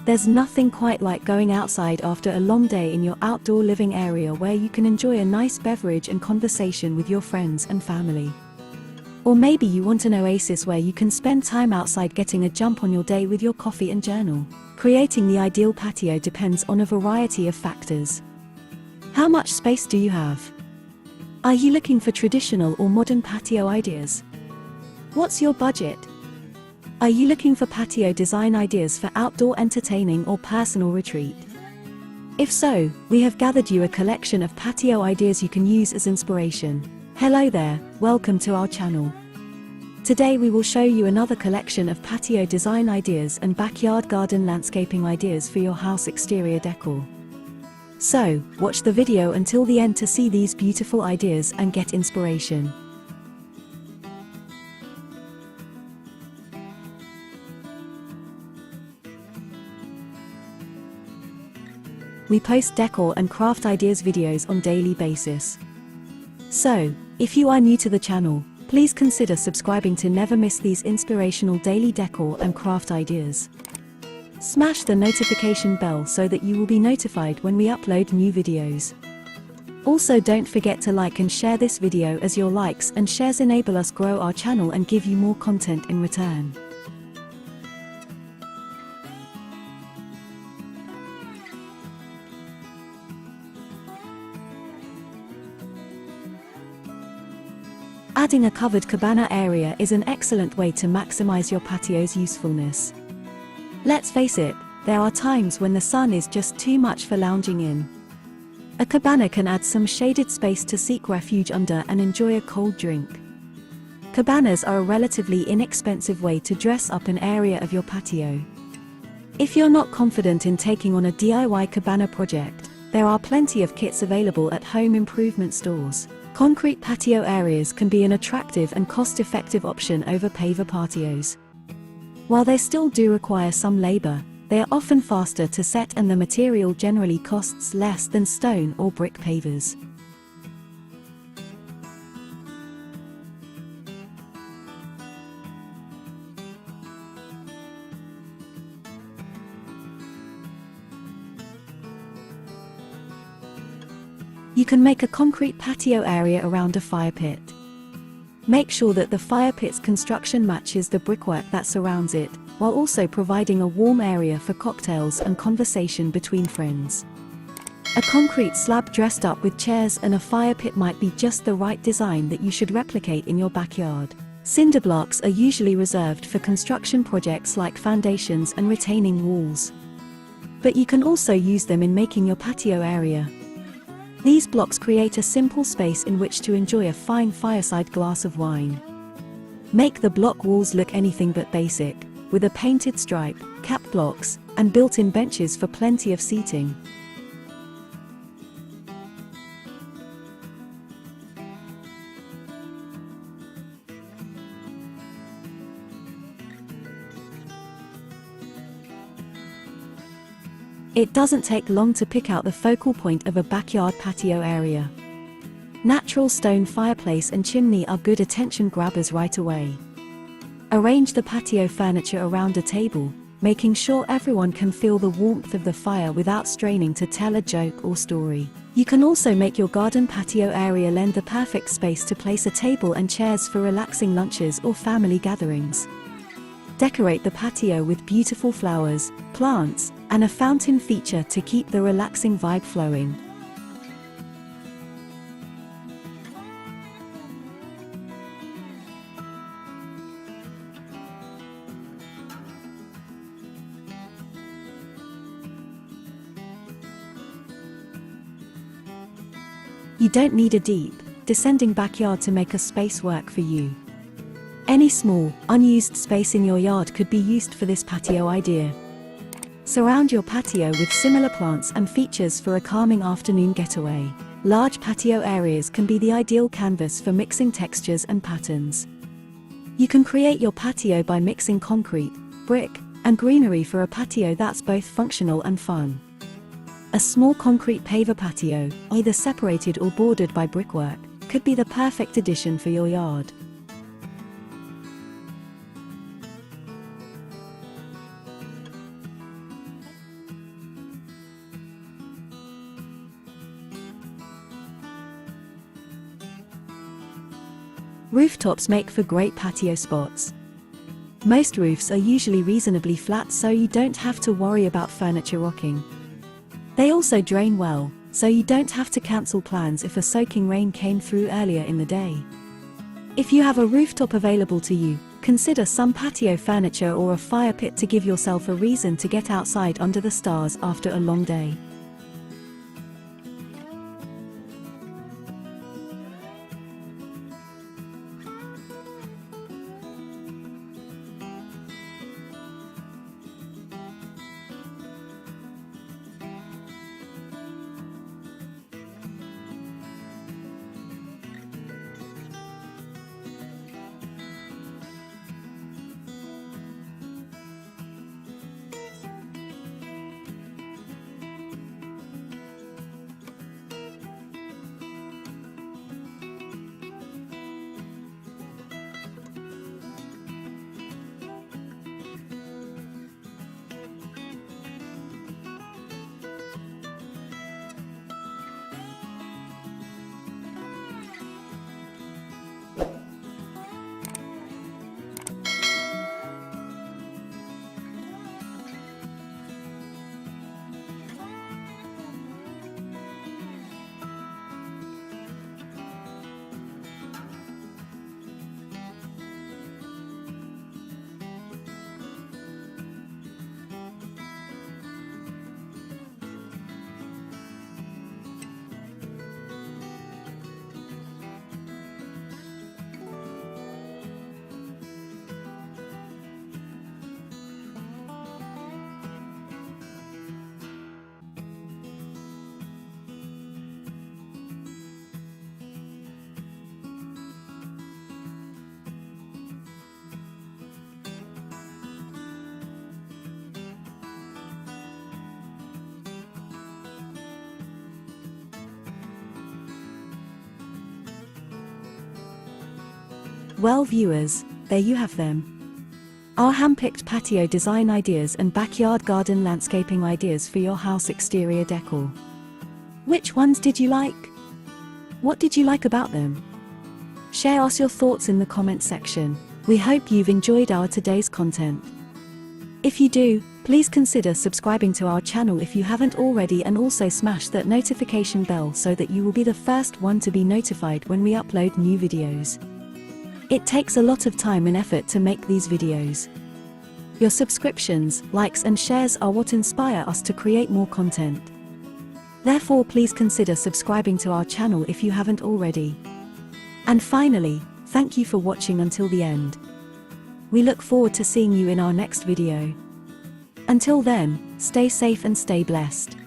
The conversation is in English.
There's nothing quite like going outside after a long day in your outdoor living area where you can enjoy a nice beverage and conversation with your friends and family. Or maybe you want an oasis where you can spend time outside getting a jump on your day with your coffee and journal. Creating the ideal patio depends on a variety of factors. How much space do you have? Are you looking for traditional or modern patio ideas? What's your budget? Are you looking for patio design ideas for outdoor entertaining or personal retreat? If so, we have gathered you a collection of patio ideas you can use as inspiration. Hello there, welcome to our channel. Today we will show you another collection of patio design ideas and backyard garden landscaping ideas for your house exterior decor. So, watch the video until the end to see these beautiful ideas and get inspiration. We post decor and craft ideas videos on daily basis. So, if you are new to the channel, please consider subscribing to never miss these inspirational daily decor and craft ideas. Smash the notification bell so that you will be notified when we upload new videos. Also, don't forget to like and share this video, as your likes and shares enable us grow our channel and give you more content in return. Adding a covered cabana area is an excellent way to maximize your patio's usefulness. Let's face it, there are times when the sun is just too much for lounging in. A cabana can add some shaded space to seek refuge under and enjoy a cold drink. Cabanas are a relatively inexpensive way to dress up an area of your patio. If you're not confident in taking on a DIY cabana project, there are plenty of kits available at home improvement stores. Concrete patio areas can be an attractive and cost-effective option over paver patios. While they still do require some labor, they are often faster to set and the material generally costs less than stone or brick pavers. You can make a concrete patio area around a fire pit. Make sure that the fire pit's construction matches the brickwork that surrounds it, while also providing a warm area for cocktails and conversation between friends. A concrete slab dressed up with chairs and a fire pit might be just the right design that you should replicate in your backyard. Cinder blocks are usually reserved for construction projects like foundations and retaining walls. But you can also use them in making your patio area. These blocks create a simple space in which to enjoy a fine fireside glass of wine. Make the block walls look anything but basic, with a painted stripe, cap blocks, and built-in benches for plenty of seating. It doesn't take long to pick out the focal point of a backyard patio area. Natural stone fireplace and chimney are good attention grabbers right away. Arrange the patio furniture around a table, making sure everyone can feel the warmth of the fire without straining to tell a joke or story. You can also make your garden patio area lend the perfect space to place a table and chairs for relaxing lunches or family gatherings. Decorate the patio with beautiful flowers, plants, and a fountain feature to keep the relaxing vibe flowing. You don't need a deep, descending backyard to make a space work for you. Any small, unused space in your yard could be used for this patio idea. Surround your patio with similar plants and features for a calming afternoon getaway. Large patio areas can be the ideal canvas for mixing textures and patterns. You can create your patio by mixing concrete, brick, and greenery for a patio that's both functional and fun. A small concrete paver patio, either separated or bordered by brickwork, could be the perfect addition for your yard. Rooftops make for great patio spots. Most roofs are usually reasonably flat, so you don't have to worry about furniture rocking. They also drain well, so you don't have to cancel plans if a soaking rain came through earlier in the day. If you have a rooftop available to you, consider some patio furniture or a fire pit to give yourself a reason to get outside under the stars after a long day. Well viewers, there you have them. Our hand-picked patio design ideas and backyard garden landscaping ideas for your house exterior decor. Which ones did you like? What did you like about them? Share us your thoughts in the comment section. We hope you've enjoyed our today's content. If you do, please consider subscribing to our channel if you haven't already, and also smash that notification bell so that you will be the first one to be notified when we upload new videos. It takes a lot of time and effort to make these videos. Your subscriptions, likes and shares are what inspire us to create more content. Therefore, please consider subscribing to our channel if you haven't already. And finally, thank you for watching until the end. We look forward to seeing you in our next video. Until then, stay safe and stay blessed.